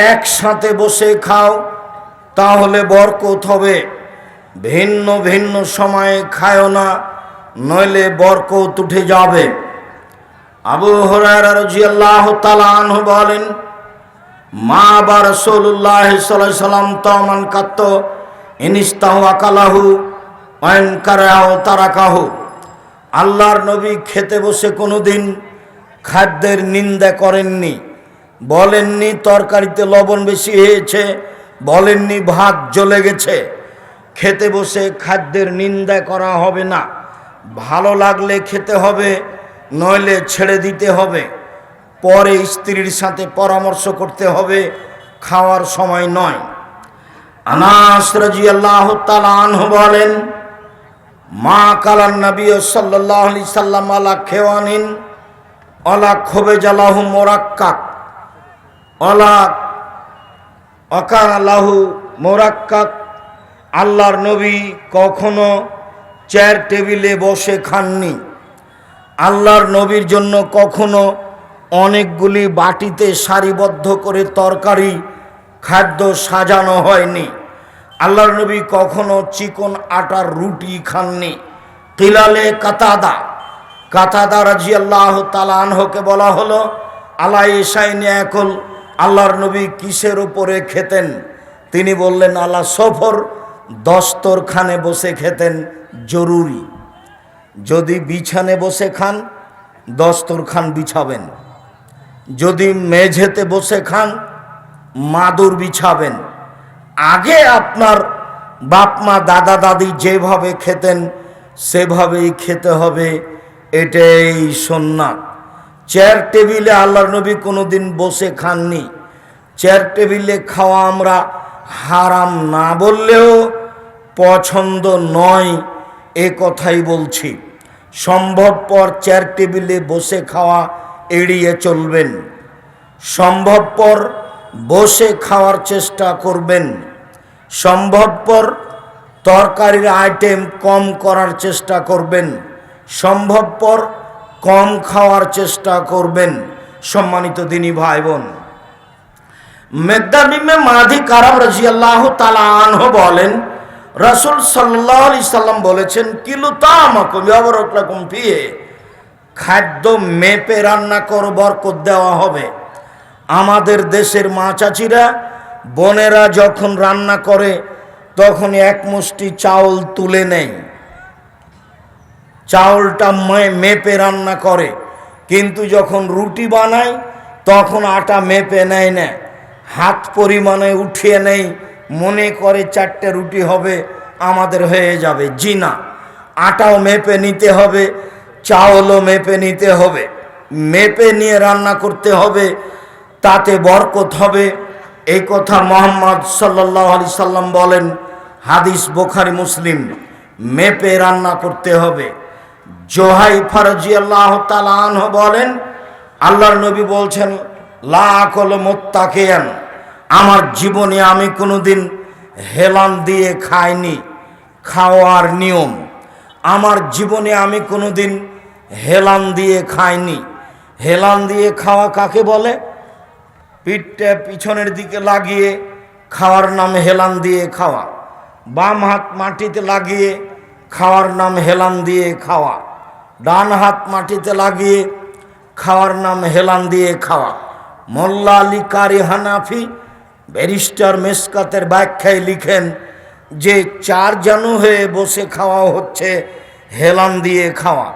একসাথে বসে খাও তাহলে বরকত হবে, ভিন্ন ভিন্ন সময়ে খায়ও না, নইলে বরকত উঠে যাবে। আবু হুরায়রা রাদিয়াল্লাহু তাআলা আনহু বলেন, মা বা রাসূলুল্লাহ সাল্লাল্লাহু আলাইহি সাল্লাম তামান কাত্ত ইনিস্তাহু আকালাহু ওয়ান কারাও তারাকাহু। আল্লাহর নবী খেতে বসে কোনোদিন খাদ্যের নিন্দা করেননি, বলেননি তরকারিতে লবণ বেশি হয়েছে, বলেননি ভাত জ্বলে গেছে। খেতে বসে খাদ্যের নিন্দা করা হবে না, ভালো লাগলে খেতে হবে, নইলে ছেড়ে দিতে হবে। পরে স্ত্রীর সাথে পরামর্শ করতে হবে, খাওয়ার সময় নয়। আনাস রাদিয়াল্লাহু তাআলা আনহু বলেন, মা কালান নবী সাল্লাল্লাহু আলাইহি সাল্লাম আলা খেওয়ানিন আলা খুবজালাহু মুরাক্কাক আলা আকালাহু মুরাক্কাক। আল্লাহর নবী কখনো চেয়ার টেবিলে বসে খাননি। আল্লাহর নবীর জন্য কখনো অনেকগুলি বাটিতে সারিবদ্ধ করে তরকারি খাদ্য সাজানো হয়নি। আল্লাহর নবী কখনো চিকন আটার রুটি খাননি। কিলালে কাতাদা রাদিয়াল্লাহু তাআলা আনহুকে বলা হলো, আলা ইসাইনি একল, আল্লাহর নবী কিসের উপরে খেতেন? তিনি বললেন, আলা সফর, দস্তরখানে বসে খেতেন। জরুরি, যদি বিছানে বসে খান দস্তরখান বিছাবেন, যদি মেঝেতে বসে খান মাদুর বিছাবেন। আগে আপনার বাপ মা দাদা দাদি যেভাবে খেতেন সেভাবেই খেতে হবে, এটাই সুন্নাত। চেয়ার টেবিলে আল্লাহর নবী কোনোদিন বসে খাননি। চেয়ার টেবিলে খাওয়া আমরা হারাম না বললেও পছন্দ নয় এ কথাই বলছি। সম্ভবপর চেয়ার টেবিলে বসে খাওয়া এড়িয়ে চলবেন, সম্ভবপর বসে খাওয়ার চেষ্টা করবেন, সম্ভবপর তরকারির আইটেম কম করার চেষ্টা করবেন, সম্ভবপর কম খাওয়ার চেষ্টা করবেন। সম্মানিত দিনী ভাই বোন, মিকদাদ ইবনে মাদি কারাব রাদিয়াল্লাহু তাআলা আনহু বলেন, রাসূল সাল্লাল্লাহু আলাইহি সাল্লাম বলেছেন, কিলু তামাকুম ইয়াবারাক লাকুম ফিহি, খাদ্য মেপে রান্না করো, বরকত দেওয়া হবে। আমাদের দেশের মা চাচিরা বোনেরা যখন রান্না করে তখন এক মুষ্টি চাউল তুলে নেয়, চাউলটা মেপে রান্না করে, কিন্তু যখন রুটি বানায় তখন আটা মেপে নেয় না, হাত পরিমাণে উঠিয়ে নেই, মনে করে 4টে রুটি হবে আমাদের হয়ে যাবে। জি না, আটাও মেপে নিতে হবে, চাউলও মেপে নিতে হবে, মেপে নিয়ে রান্না করতে হবে, তাতে বরকত হবে। এই কথা মুহাম্মদ সাল্লাল্লাহু আলাইহি সাল্লাম বলেন, হাদিস বুখারী মুসলিম। মেপে রান্না করতে হবে। জুহাইফা রাদিয়াল্লাহু তাআলা আনহু বলেন, আল্লাহর নবী বলছেন, লা আকুল মুত্তাকিয়ান, আমার জীবনে আমি কোনোদিন হেলান দিয়ে খাইনি। খাওয়ার নিয়ম, আমার জীবনে আমি কোনোদিন হেলান দিয়ে খাইনি। হেলান দিয়ে খাওয়া কাকে বলে? পিঠটা পিছনের দিকে লাগিয়ে খাওয়ার নাম হেলান দিয়ে খাওয়া। বাম হাত মাটিতে লাগিয়ে খাওয়ার নাম হেলান দিয়ে খাওয়া। ডান হাত মাটিতে লাগিয়ে খাওয়ার নাম হেলান দিয়ে খাওয়া। মোল্লা আলী কারি হানাফি ব্যারিস্টার মেসকাতের ব্যাখ্যায় লিখেন যে 4 জানু হয়ে বসে খাওয়া হচ্ছে হেলান দিয়ে খাওয়া।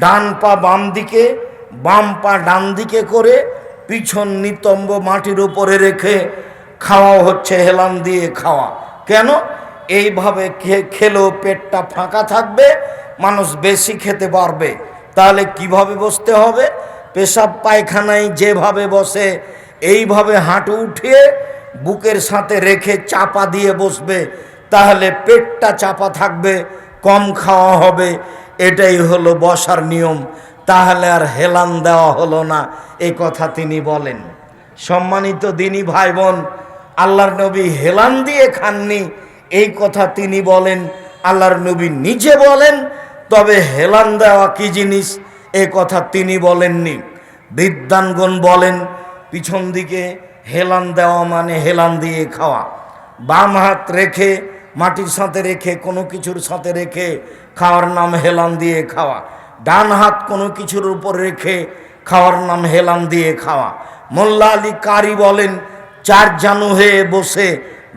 ডান পা বাম দিকে, বাম পা ডান দিকে করে পিছন নিতম্ব মাটির উপরে রেখে খাওয়া হচ্ছে হেলান দিয়ে খাওয়া। কেন? এইভাবে খেলেও পেটটা ফাঁকা থাকবে, মানুষ বেশি খেতে পারবে। তাহলে কিভাবে বসতে হবে? পেশাব পায়খানায় যেভাবে বসে এইভাবে হাঁটু উঠিয়ে বুকের সাথে রেখে চাপা দিয়ে বসবে, তাহলে পেটটা চাপা থাকবে, কম খাওয়া হবে। এটাই হলো বসার নিয়ম। তাহলে আর হেলান দেওয়া হলো না, এই কথা তিনি বলেন। সম্মানিত দিনী ভাই বোন, আল্লাহর নবী হেলান দিয়ে খাননি এই কথা তিনি বলেন, আল্লাহর নবী নিজে বলেন। তবে হেলান দেওয়া কি জিনিস এ কথা তিনি বলেননি। বিদ্বানগণ বলেন, পিছন দিকে হেলান দেওয়া মানে হেলান দিয়ে খাওয়া। বাম হাত রেখে মাটির সাথে রেখে কোনো কিছুর সাথে রেখে খাওয়ার নাম হেলান দিয়ে খাওয়া। ডান হাত কোনো কিছুর উপর রেখে খাওয়ার নাম হেলান দিয়ে খাওয়া। মোল্লা আলী কারি বলেন, 4 জানু হয়ে বসে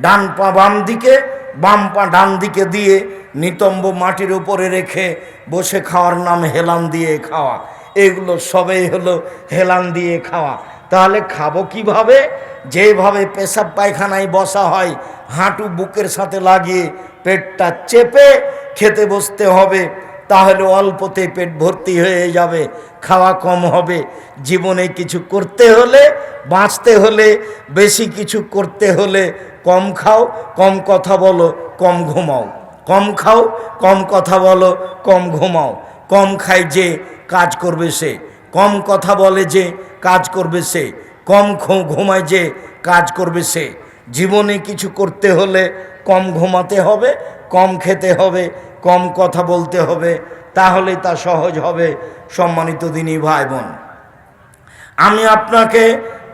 ডান পা বাম দিকে, বাম পা ডান দিকে দিয়ে নিতম্ব মাটির উপরে রেখে বসে খাওয়ার নাম হেলান দিয়ে খাওয়া। এগুলো সবই হলো হেলান দিয়ে খাওয়া। তাহলে খাবো কিভাবে? যেভাবে পেশাব পায়খানায় বসা হয়, হাঁটু বুকের সাথে লাগিয়ে পেটটা চেপে খেতে বসতে হবে, তাহলে অল্পতে পেট ভর্তি হয়ে যাবে, খাওয়া কম হবে। জীবনে কিছু করতে হলে, বাঁচতে হলে, বেশি কিছু করতে হলে কম খাও, কম কথা বলো, কম ঘুমাও। কম খাও, কম কথা বলো, কম ঘুমাও। কম খায় যে কাজ করবে সে, কম কথা বলে যে কাজ করবে সে, কম ঘুমায় যে কাজ করবে সে। জীবনে কিছু করতে হলে কম ঘুমাতে হবে, কম খেতে হবে, কম কথা বলতে হবে, তাহলেই তা সহজ হবে। সম্মানিত দিনী ভাই বোন, আমি আপনাকে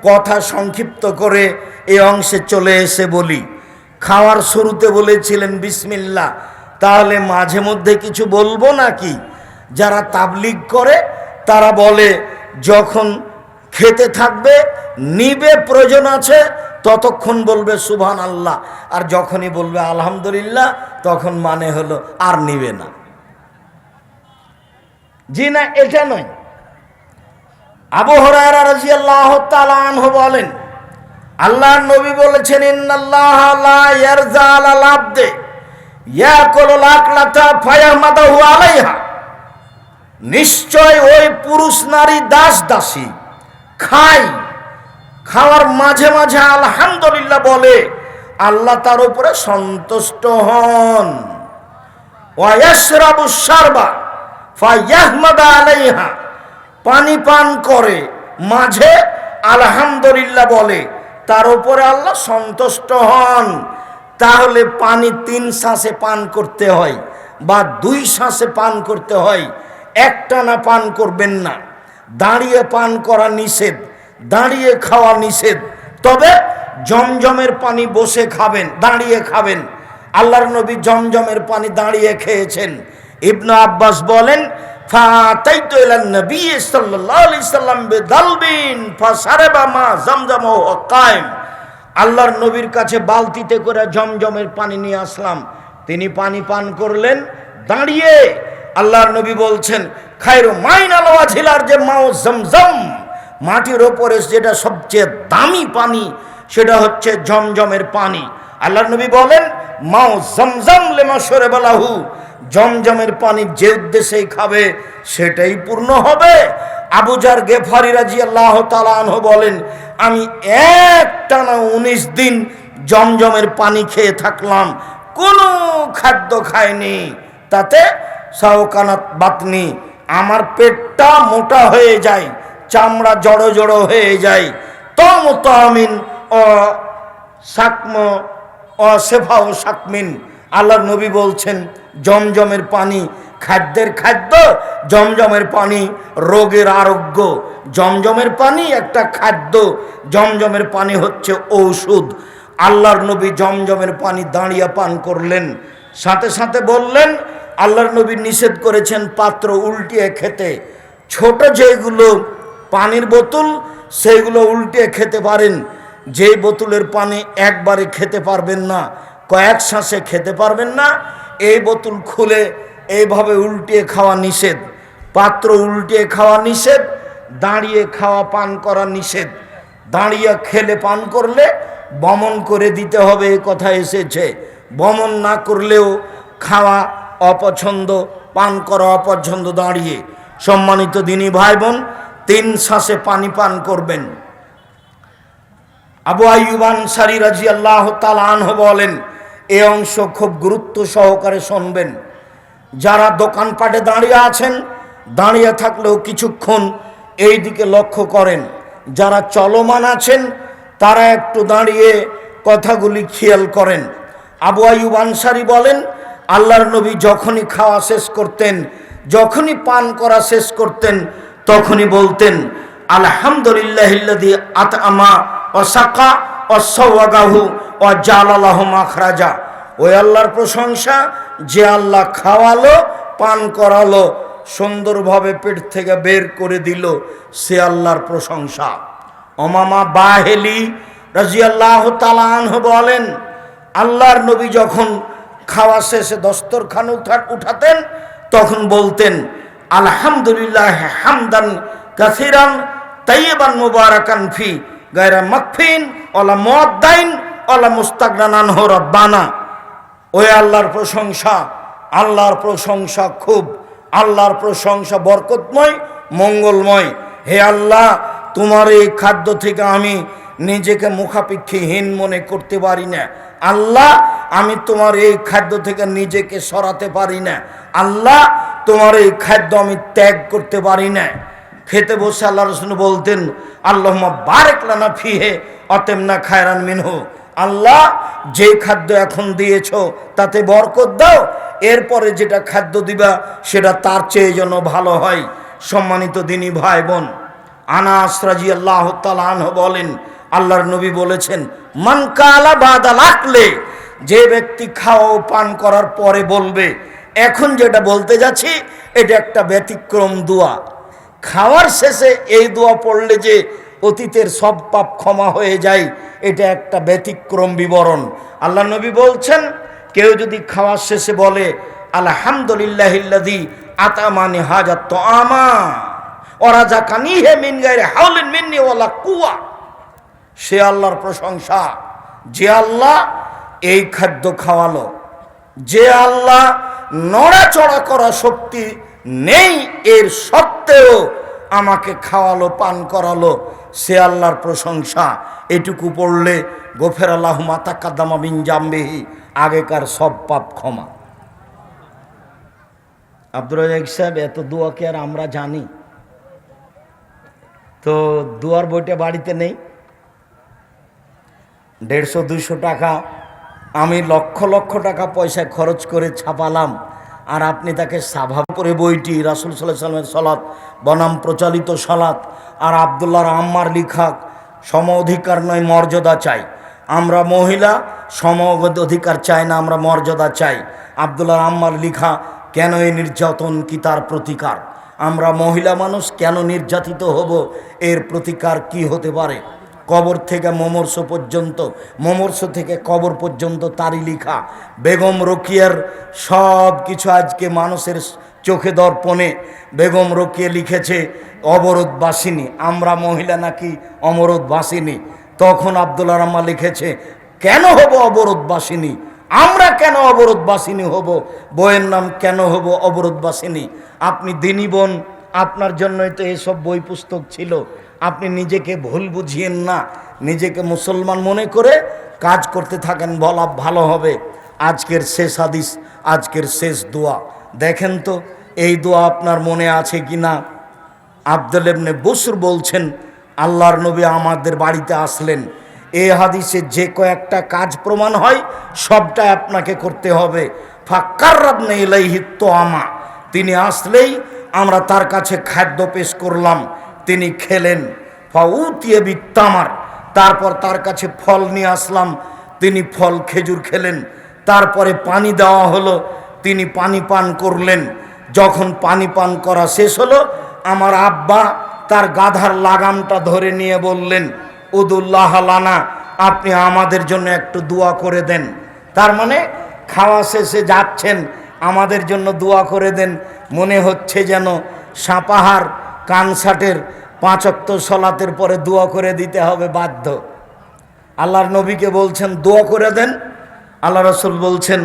কথা সংক্ষিপ্ত করে এই অংশে চলে এসে বলি, খাওয়ার শুরুতে বলেছিলেন বিসমিল্লাহ, তাহলে মাঝে মধ্যে কিছু বলবো নাকি? যারা তাবলিগ করে তারা বলে যখন খেতে থাকবে নিবে, প্রয়োজন আছে ততক্ষণ বলবে সুবহানাল্লাহ, আর যখনই বলবে আলহামদুলিল্লাহ তখন মানে হলো আর নিবে না। জি না, এটা নয়। আবু হুরায়রা রাদিয়াল্লাহু তাআলা আনহু বলেন, আল্লাহর নবী বলেছেন, ইন্নাল্লাহা লা ইয়ারজা আলাল আবদে ইয়াকুলুল আকলাতা ফায়াহমাদাহু আলাইহা, নিশ্চয় ওই পুরুষ নারী দাস দাসী খায়, খাওয়ার মাঝে মাঝে আলহামদুলিল্লাহ বলে, আল্লাহ তার উপরে সন্তুষ্ট হন। ওয়া ইয়াশরাবু শারবা ফায়াহমাদা আলাইহা, পানি পান করে মাঝে আলহামদুলিল্লাহ বলে, তার উপরে আল্লাহ সন্তুষ্ট হন। তাহলে পানি 3 শ্বাসে পান করতে হয় বা 2 শ্বাসে পান করতে হয়, একটানা পান করবেন না। দাঁড়িয়ে পান করা নিষেধ, দাঁড়িয়ে খাওয়া নিষেধ। তবে জমজমের পানি বসে খাবেন, দাঁড়িয়ে খাবেন। আল্লাহর নবী জমজমের পানি দাঁড়িয়ে খেয়েছেন। ইবনে আব্বাস বলেন, ফাতাইতু ইলান নবী সাল্লাল্লাহু আলাইহি সাল্লাম বিদালবিন ফাশারাবা মা জমজম ওয়া কায়েম, আল্লাহর নবীর কাছে বালতিতে করে জমজমের পানি নিয়ে আসলাম, তিনি পানি পান করলেন দাঁড়িয়ে। আল্লাহর নবী বলছেন, খায়রু মাইন আল ওয়াজিলার যে মাও জমজম, মাটির ওপরে যেটা সবচেয়ে দামি পানি সেটা হচ্ছে জমজমের পানি। আল্লাহর নবী বলেন, মাও জমজম লিমা শরবালাহু, জমজমের পানি যে উদ্দেশ্যেই খাবে সেটাই পূর্ণ হবে। আবু জার গেফারি রাদিয়াল্লাহু তাআলা আনহু বলেন, আমি একটানা 19 দিন জমজমের পানি খেয়ে থাকলাম, কোনো খাদ্য খাইনি। তাতে সাওকানাত বাতনি, আমার পেটটা মোটা হয়ে যায়, চামড়া জড়ো জড়ো হয়ে যায়। তমতামিন ও সাকম ও সেফা ও সাকমিন, আল্লাহর নবী বলছেন জমজমের পানি খাদ্যের খাদ্য, জমজমের পানি রোগের আরোগ্য। জমজমের পানি একটা খাদ্য, জমজমের পানি হচ্ছে ঔষধ। আল্লাহর নবী জমজমের পানি দাঁড়িয়ে পান করলেন, সাথে সাথে বললেন, আল্লাহর নবী নিষেধ করেছেন পাত্র উল্টিয়ে খেতে। ছোট যেগুলো পানির বোতল সেইগুলো উল্টিয়ে খেতে পারেন, যেই বোতলের পানি একবারে খেতে পারবেন না, কয়েক শ্বাসে খেতে পারবেন না, এই বোতল খুলে এইভাবে উল্টিয়ে খাওয়া নিষেধ। পাত্র উল্টিয়ে খাওয়া নিষেধ, দাঁড়িয়ে খাওয়া পান করা নিষেধ। দাঁড়িয়ে খেলে পান করলে বমন করে দিতে হবে, এই কথা এসেছে। বমন না করলেও খাওয়া অপছন্দ, পান করা অপছন্দ দাঁড়িয়ে। সম্মানিত দিনী ভাই বোন, 3 শ্বাসে পানি পান করবেন। আবু আইয়ুব আনসারী রাদিয়াল্লাহু তাআলা আনহু বলেন, এই অংশ খুব গুরুত্ব সহকারে শুনবেন। যারা দোকানপাটে দাঁড়িয়ে আছেন, দাঁড়িয়ে থাকলেও কিছুক্ষণ এই দিকে লক্ষ্য করেন। যারা চলমান আছেন তারা একটু দাঁড়িয়ে কথাগুলি খেয়াল করেন। আবু আইয়ুব আনসারী বলেন, আল্লাহর নবী যখনই খাওয়া শেষ করতেন, যখনই পান করা শেষ করতেন, তখনই বলতেন, আলহামদুলিল্লাহিল্লাযী আতআমা ওয়াসাকা ওয়াসাওয়াগাহু ওয়াজালালাহু মাখরাজা। ওই আল্লাহর প্রশংসা যে আল্লাহ খাওয়ালো, পান করালো, সুন্দরভাবে পেট থেকে বের করে দিল, সে আল্লাহর প্রশংসা। ওমামা বাহেলি রাদিয়াল্লাহু তাআলা আনহু বলেন, আল্লাহর নবী যখন খাওয়া শেষে দস্তরখান উঠাতেন তখন বলতেন আলহামদুলিল্লাহ হামদান কাসিরান তাইয়িবান মুবারাকান ফি গায়রা মাকফিন ওয়ালা মুআদ্দাইন ওয়ালা মুস্তাগনান আনহু রাব্বানা। ওই আল্লাহর প্রশংসা, আল্লাহর প্রশংসা খুব, আল্লাহর প্রশংসা বরকতময়, মঙ্গলময়। হে আল্লাহ, তোমার এই খাদ্য থেকে আমি নিজেকে মুখাপেক্ষীহীন মনে করতে পারি না। আল্লাহ, আমি তোমার এই খাদ্য থেকে নিজেকে সরাতে পারি না। আল্লাহ, তোমার এই খাদ্য আমি ত্যাগ করতে পারি না। খেতে বসে আল্লাহ রাসূল বলতেন আল্লাহুম্মা বারিক লানা ফিহি আতিমনা খায়রান মিনহু। আল্লাহ, যে খাদ্য এখন দিয়েছ তাতে বরকত দাও, এরপরে যেটা খাদ্য দিবা সেটা তার চেয়ে যেন ভালো হয়। সম্মানিত দিনী ভাই বোন, আনাস রাদিয়াল্লাহু তাআলা আনহু বলেন, আল্লাহর নবী বলেছেন মান কালা বাদাল আকলে, যে ব্যক্তি খাওয়া পান করার পরে বলবে এখন যেটা বলতে যাচ্ছি এটা একটা ব্যতিক্রম দোয়া। খাওয়ার শেষে এই দোয়া পড়লে যে অতীতের সব পাপ ক্ষমা হয়ে যায়, এটা একটা ব্যতিক্রম বিবরণ। আল্লাহ নবী বলছেন কেউ যদি খাওয়ার শেষে বলে আলহামদুলিল্লাহিল্লাযী আতামানি হাজাত তুআমা ওয়া রাযাকানিহি মিন গায়রি হাওলিন মিন্নি ওয়ালা কুওয়া, সে আল্লাহর প্রশংসা যে আল্লাহ এই খাদ্য খাওয়ালো, যে আল্লাহ নড়াচড়া করা শক্তি নেই এর সত্ত্বেও আমাকে খাওয়ালো, পান করালো, সে আল্লাহর প্রশংসা। এটুকু পড়লে গোফেরাল্লাহু মা তাকাদ্দামা মিন জামবিহি, আগেকার সব পাপ ক্ষমা। আব্দুর রাজ্জাক সাহেব, এত দোয়া কি আর আমরা জানি? তো দোয়ার বইটা বাড়িতে নেই। 150-200 টাকা আমি লক্ষ লক্ষ টাকা পয়সা খরচ করে ছাপালাম, আর আপনি তাকে সাভা করে বইটি রাসূল সাল্লাল্লাহু আলাইহি ওয়াসাল্লামের সালাত বনাম প্রচলিত সালাত আর আব্দুল্লাহর আম্মার লিখা সম অধিকার নয় মর্যাদা চাই। আমরা মহিলা সম অধিকার চাই না, আমরা মর্যাদা চাই। আব্দুল্লাহর আম্মার লিখা কেন এই নির্যাতন, কি তার প্রতিকার? আমরা মহিলা মানুষ কেন নির্যাতিত হব, এর প্রতিকার কি হতে পারে? কবর থেকে মোমর্ষ পর্যন্ত, মোমর্ষ থেকে কবর পর্যন্ত তারই লিখা। বেগম রোকিয়ার সব কিছু আজকে মানুষের চোখে দর্পণে। বেগম রোকিয়া লিখেছে অবরোধবাসিনী, আমরা মহিলা নাকি অমরোধবাসিনী। তখন আব্দুল্লাহর আম্মা লিখেছে কেন হব অবরোধবাসিনী, আমরা কেন অবরোধবাসিনী হব, বইয়ের নাম কেন হব অবরোধবাসিনী? আপনি দিনী বোন, আপনার জন্যই তো এসব বই পুস্তক ছিল। আপনি নিজেকে ভুল বুঝিয়েন না, নিজেকে মুসলমান মনে করে কাজ করতে থাকেন, বলা ভালো হবে। আজকের শেষ হাদিস, আজকের শেষ দোয়া দেখেন তো, এই দোয়া আপনার মনে আছে কি না? আব্দুল ইবনে বুসর বলছেন আল্লাহর নবী আমাদের বাড়িতে আসলেন, এই হাদিসে যে কয়েকটা কাজ প্রমাণ হয় সবটাই আপনাকে করতে হবে। ফাক্কাররাবনা ইলাইহি তুআমা, তিনি আসলেই আমরা তার কাছে খাদ্য পেশ করলাম, তিনি খেলেন। ফাউতিয়া বিত্তামার, তারপর তার কাছে ফল নিয়ে আসলাম, তিনি ফল খেজুর খেলেন। তারপরে পানি দেওয়া হলো, তিনি পানি পান করলেন। যখন পানি পান করা শেষ হলো, আমার আব্বা তার গাধার লাগামটা ধরে নিয়ে বললেন উদুল্লাহ লানা, আপনি আমাদের জন্য একটু দোয়া করে দেন। তার মানে খাওয়া শেষে যাচ্ছেন, আমাদের জন্য দোয়া করে দেন। মনে হচ্ছে যেন সাপাহার কানসাটের 5 ওয়াক্ত সালাতের পরে দোয়া করে দিতে হবে বাধ্য। আল্লাহর নবীকে বলছেন দোয়া করে দেন। আল্লাহ রাসূল বলছেন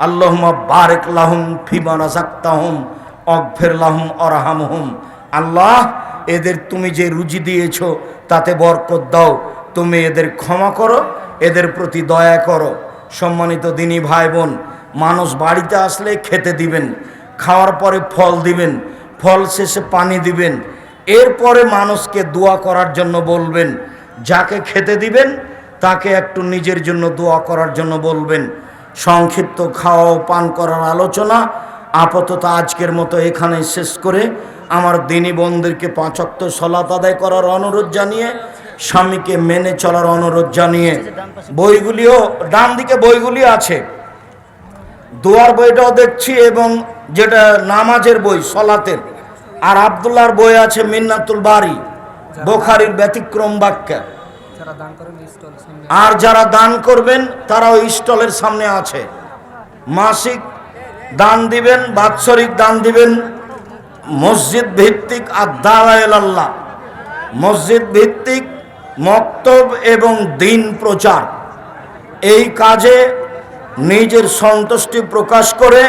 আল্লাহুম্মা বারিক লাহুম ফিমা রাযাকতাহুম ওয়াগফির লাহুম ওয়ারহামহুম, আল্লাহ এদের তুমি যে রুজি দিয়েছ তাতে বরকত দাও, তুমি এদের ক্ষমা করো, এদের প্রতি দয়া করো। সম্মানিত দিনী ভাই বোন, মানুষ বাড়িতে আসলে খেতে দিবেন, খাওয়ার পরে ফল দিবেন, ফল শেষে পানি দিবেন, এরপরে মানুষকে দোয়া করার জন্য বলবেন। যাকে খেতে দিবেন তাকে একটু নিজের জন্য দোয়া করার জন্য বলবেন। সংক্ষিপ্ত খাওয়া ও পান করার আলোচনা আপাতত আজকের মতো এখানে শেষ করে আমার দিনী বোনদেরকে 5 ওয়াক্ত সালাত আদায় করার অনুরোধ জানিয়ে স্বামীকে মেনে চলার অনুরোধ জানিয়ে বইগুলিও ডান দিকে বইগুলি আছে, দোয়ার বইটাও দেখছি এবং যেটা নামাজের বই সলাতের, আর আব্দুল্লাহর বই আছে মিন্নাতুল বারি, বুখারীর ব্যতিক্রম বাক্য। আর যারা দান করবেন তারা ওই স্টলের সামনে আছে। মাসিক দান দিবেন, বাৎসরিক দান দিবেন, মসজিদ ভিত্তিক আদ-দাওয়া ইলাল্লাহ, মসজিদ ভিত্তিক মক্তব এবং দিন প্রচার, এই কাজে নিজের সন্তুষ্টি প্রকাশ করে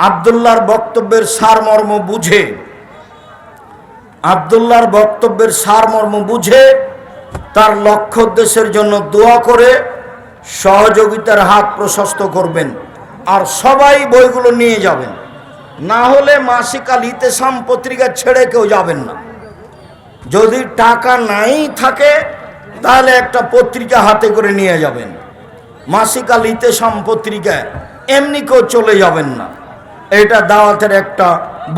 আব্দুল্লাহর বক্তব্যের সারমর্ম বুঝে, আব্দুল্লাহর বক্তব্যের সারমর্ম বুঝে তার লক্ষ্য উদ্দেশ্যের জন্য দোয়া করে সহযোগিতার হাত প্রশস্ত করবেন। আর সবাই বইগুলো নিয়ে যাবেন, না হলে মাসিক আল ইতেসাম পত্রিকা ছেড়ে কেউ যাবেন না। যদি টাকা নাই থাকে তাহলে একটা পত্রিকা হাতে করে নিয়ে যাবেন, মাসিক আল ইতেসাম পত্রিকা, এমনি কেউ চলে যাবেন না। এটা দাওয়াতের একটা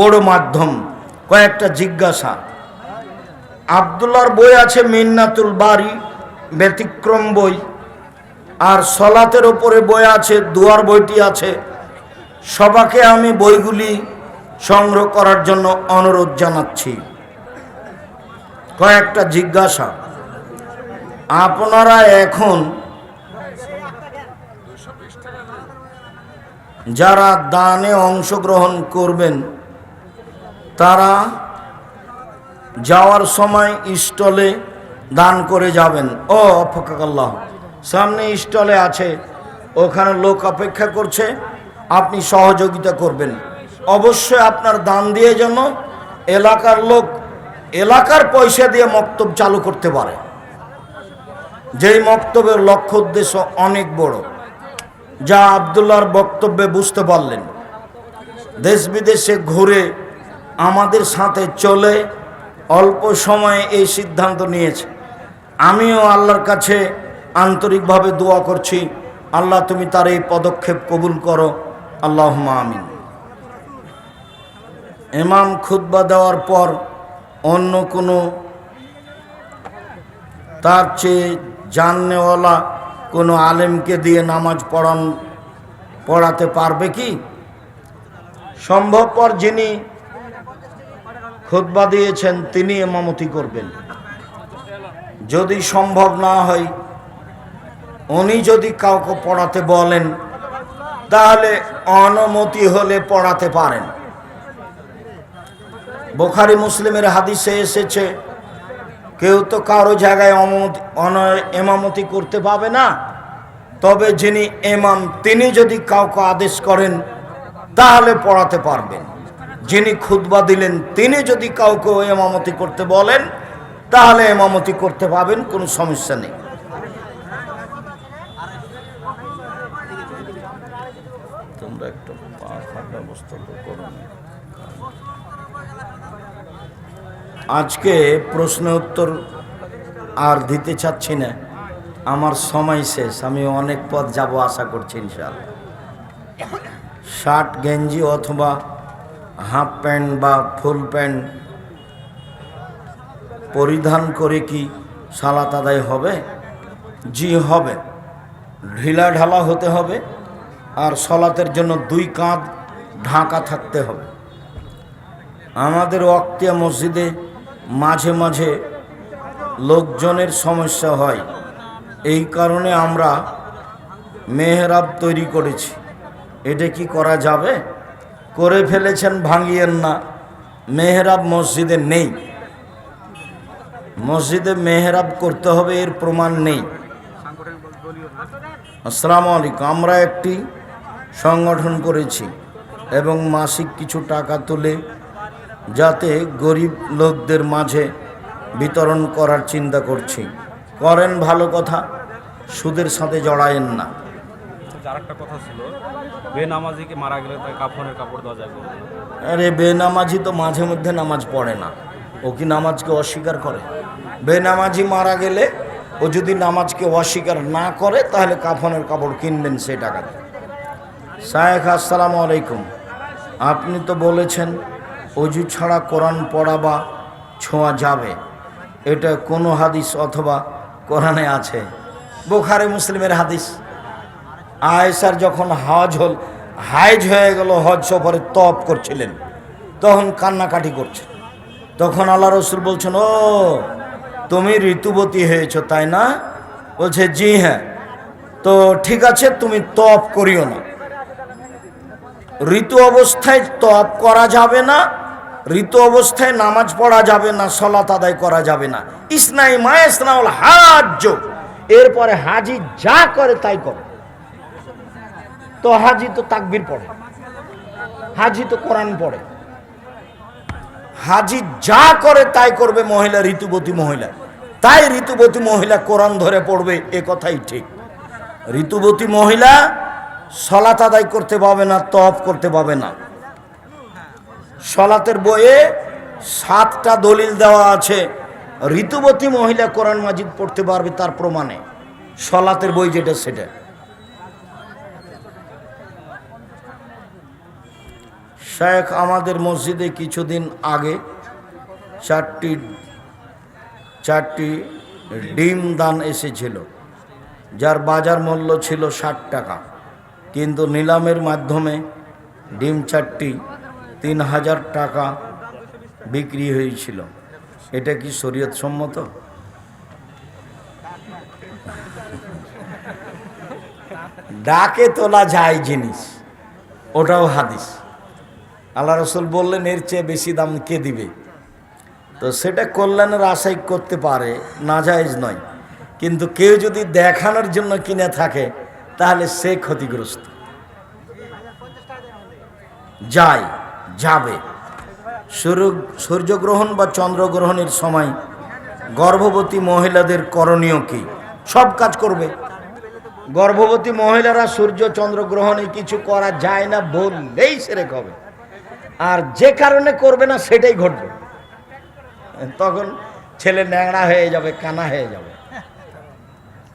বড় মাধ্যম। কয়েকটা জিজ্ঞাসা, আব্দুল্লাহর বই আছে মিন্নাতুল বারি, ব্যতিক্রম বই, আর সলাতের ওপরে বই আছে, দুয়ার বইটি আছে। সবাকে আমি বইগুলি সংগ্রহ করার জন্য অনুরোধ জানাচ্ছি। কয়েকটা জিজ্ঞাসা, আপনারা এখন যারা দানে অংশগ্রহণ করবেন তারা যাওয়ার সময় স্টলে দান করে যাবেন। ও আফাকাল্লাহ, সামনে স্টলে আছে, ওখানে লোক অপেক্ষা করছে, আপনি সহযোগিতা করবেন। অবশ্যই আপনার দান দিয়ে যেন এলাকার লোক এলাকার পয়সা দিয়ে মক্তব চালু করতে পারে, যেই মক্তবের লক্ষ্য উদ্দেশ্য অনেক বড়, যা আব্দুল্লাহর বক্তব্যে বুঝতে পারলেন। দেশ বিদেশে ঘুরে আমাদের সাথে চলে অল্প সময়ে এই সিদ্ধান্ত নিয়েছে। আমিও আল্লাহর কাছে আন্তরিকভাবে দোয়া করছি, আল্লাহ তুমি তার এই পদক্ষেপ কবুল করো, আল্লাহুম্মা আমিন। ইমাম খুতবা দেওয়ার পর অন্য কোনো তার চেয়ে জাননেওয়ালা কোনো আলেমকে দিয়ে নামাজ পড়াতে পারবে কি? সম্ভবপর যিনি খুতবা দিয়েছেন তিনি ইমামতি করবেন। যদি সম্ভব না হয়, উনি যদি কাউকে পড়াতে বলেন তাহলে অনুমতি হলে পড়াতে পারেন। বুখারী মুসলিমের হাদিসে এসেছে, কেউ তো কারো জায়গায় ইমামতি করতে পাবে না, তবে যিনি ইমাম তিনি যদি কাউকে আদেশ করেন তাহলে পড়াতে পারবেন। যিনি খুতবা দিলেন তিনি যদি কাউকে ইমামতি করতে বলেন তাহলে ইমামতি করতে পাবেন, কোনো সমস্যা নেই। তোমরা একটু ব্যবস্থা করো। আজকে প্রশ্ন উত্তর আর দিতে চাচ্ছি না, আমার সময় শেষ। আমি অনেক পথ যাব আশা করছি ইনশাআল্লাহ। শার্ট গেঞ্জি অথবা হাফ প্যান্ট বা ফুল প্যান্ট পরিধান করে কি সালাত আদায় হবে? জি হবে, ঢিলা ঢালা হতে হবে, আর সলাতের জন্য দুই কাঁধ ঢাকা থাকতে হবে। আমাদের ওয়াক্তিয়া মসজিদে মাঝে মাঝে লোকজনের সমস্যা হয়, এই কারণে আমরা মেহরাব তৈরি করেছি। এটা কি করা যাবে? করে ফেলেছেন, ভাঙিয়েন না। মেহরাব মসজিদে নেই, মসজিদে মেহরাব করতে হবে এর প্রমাণ নেই। আসসালামু আলাইকুম। আমরা একটি সংগঠন করেছি এবং মাসিক কিছু টাকা তুলে যাতে গরিব লোকদের মাঝে বিতরণ করার চিন্তা করছি। করেন, ভালো কথা, সুদের সাথে জড়ায়েন না। আরেকটা কথা ছিল, বেনামাজিকে মারা গেলে তার কাফনের কাপড় দেওয়া যাবে? আরে বেনামাজি তো মাঝে মধ্যে নামাজ পড়ে না, ও কি নামাজকে অস্বীকার করে? বেনামাজি মারা গেলে ও যদি নামাজকে অস্বীকার না করে তাহলে কাফনের কাপড় কিনবেন সে টাকাতে। শায়েখ আসসালামু আলাইকুম, আপনি তো বলেছেন অজু ছাড়া কোরআন পড়া বা ছোঁয়া যাবে, এটা কোনো হাদিস অথবা কোরআনে আছে? বুখারী মুসলিমের হাদিস। আয়েশার যখন হাইজ হয়ে গেল, হজ সফরে তওয়াফ করছিলেন, তখন কান্নাকাটি করছে। তখন আল্লাহ রসুল বলছেন, ও তুমি ঋতুবতী হয়েছো তাই না? বলছে জি হ্যাঁ। তো ঠিক আছে, তুমি তওয়াফ করিও না। ঋতু অবস্থায় তওয়াফ করা যাবে না, ঋতু অবস্থায় নামাজ পড়া যাবে না, সালাত আদায় করা যাবে না। ইসনাই মা ইসনাউল হাজ্জ, এরপরে হাজি যা করে তাই করে। তো হাজি তো তাকবীর পড়ে, হাজি তো কোরআন পড়ে, হাজি যা করে তাই করবে মহিলা, ঋতুবতী মহিলা। তাই ঋতুবতী মহিলা কোরআন ধরে পড়বে, এ কথাই ঠিক। ঋতুবতী মহিলা সালাত আদায় করতে পাবে না, তওয়াফ করতে পাবে না। সালাতের বইয়ে 7টা দলিল দেওয়া আছে, ঋতুবতী মহিলা কোরআন মাজিদ পড়তে পারবে, তার প্রমাণে সালাতের বই যেটা সেটা। শেখ আমাদের মসজিদে কিছুদিন আগে 4টি ডিম দান এসেছিল, যার বাজার মূল্য ছিল 60 টাকা, কিন্তু নিলামের মাধ্যমে ডিম 4টি 3000 টাকা বিক্রি হয়েছিল। এটা কি শরীয়ত সম্মত? ডাকে তোলা যায় জিনিস, ওটাও হাদিস। আল্লাহ রসুল বললেন এর চেয়ে বেশি দাম কে দিবে? তো সেটা কল্যাণের আশাই করতে পারে, নাজায়েজ নয়। কিন্তু কেউ যদি দেখানোর জন্য কিনে থাকে তাহলে সে ক্ষতিগ্রস্ত। যাবে সূর্যগ্রহণ বা চন্দ্রগ্রহণের সময় গর্ভবতী মহিলাদের করণীয় কি? সব কাজ করবে। গর্ভবতী মহিলারা সূর্য চন্দ্রগ্রহণে কিছু করা যায় না বললেই সেরেক হবে, আর যে কারণে করবে না সেটাই ঘটবে। তখন ছেলে ন্যাংড়া হয়ে যাবে, কানা হয়ে যাবে,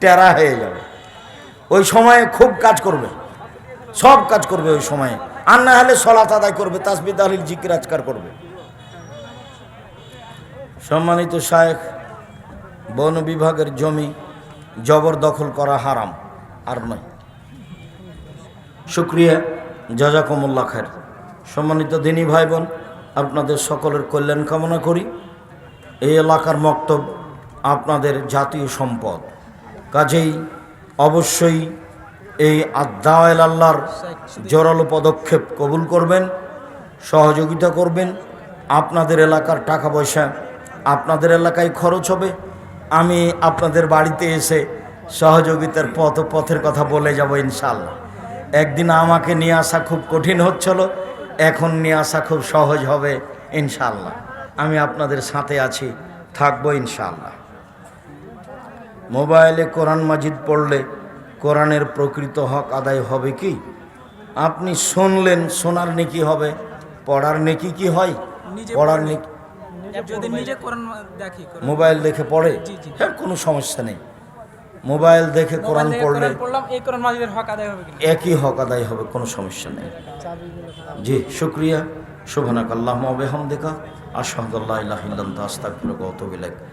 টেরা হয়ে যাবে। ওই সময়ে খুব কাজ করবে, সব কাজ করবে ওই সময়ে। আর না হলে সালাত আদায় করবে, তাসবিহ তাহলিল জিকির আজকার করবে। সম্মানিত শায়েখ, বন বিভাগের জমি জবরদখল করা হারাম, আর নয়। শুকরিয়া, জাযাকুমুল্লাহ খায়ের। সম্মানিত দিনী ভাই বোন, আপনাদের সকলের কল্যাণ কামনা করি। এই এলাকার মক্তব আপনাদের জাতীয় সম্পদ, কাজেই অবশ্যই এই আদাওয়াল আল্লাহর জোরালো পদক্ষেপ কবুল করবেন, সহযোগিতা করবেন। আপনাদের এলাকার টাকা পয়সা আপনাদের এলাকায় খরচ হবে। আমি আপনাদের বাড়িতে এসে সহযোগিতার পথের কথা বলে যাব ইনশাআল্লাহ। একদিন আমাকে নিয়ে আসা খুব কঠিন হচ্ছিল, এখন নিয়ে আসা খুব সহজ হবে ইনশাআল্লাহ। আমি আপনাদের সাথে আছি, থাকবো ইনশাআল্লাহ। মোবাইলে কোরআন মাজিদ পড়লে কোরআনের প্রকৃত হক আদায় হবে কি? আপনি শুনলেন, শোনার নেকি হবে, পড়ার নেকি কি হয়? পড়ার নেকি যদি নিজে কোরআন দেখি, মোবাইল দেখে পড়ে, হ্যাঁ কোনো সমস্যা নেই। মোবাইল দেখে কোরআন পড়লে পড়লাম, এই কোরআন মাজিদের হক আদায় হবে কিনা? একই হক আদায় হবে, কোনো সমস্যা নেই। জি, শুকরিয়া। সুবহানাকাল্লাহুম্মা ওয়া বিহামদিকা আশহাদু আল্লা ইলাহা ইল্লা আনতা আস্তাগফিরুকা ওয়া আতুবু ইলাইক।